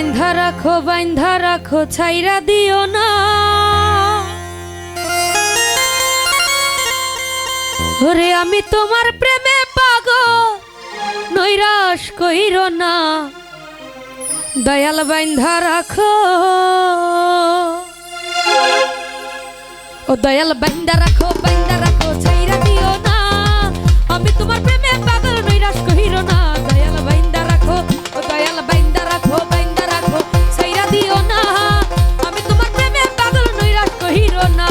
বাইন্ধা রাখো ছাইরা দিও না। ওরে আমি তোমার প্রেমে পাগল, নৈরাশ কইরো না। দয়াল বাইন্ধা রাখো, ও দয়াল বাইন্ধা রাখো ছাইরা দিও না। আমি তোমার প্রেমে পাগল, নৈরাশ কইরো না। দয়াল বাইন্ধা রাখো, ও দয়াল বাইন্ধা রাখো ছাইরা দিও না। আমি তোমার প্রেমে পাগল, নৈরাশ কইরো না।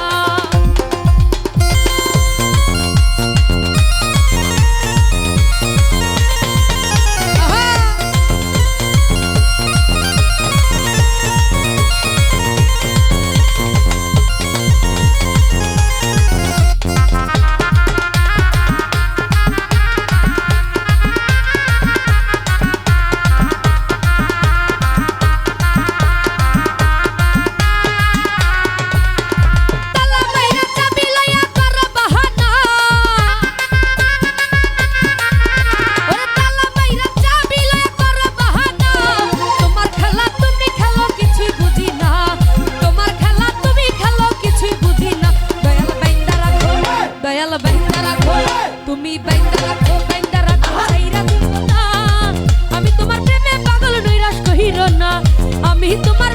তুমি বাইন্ধা রাখো ছাইরা দিও না। আমি তোমার প্রেমে পাগল, নৈরাশ কইরো না। আমি তোমার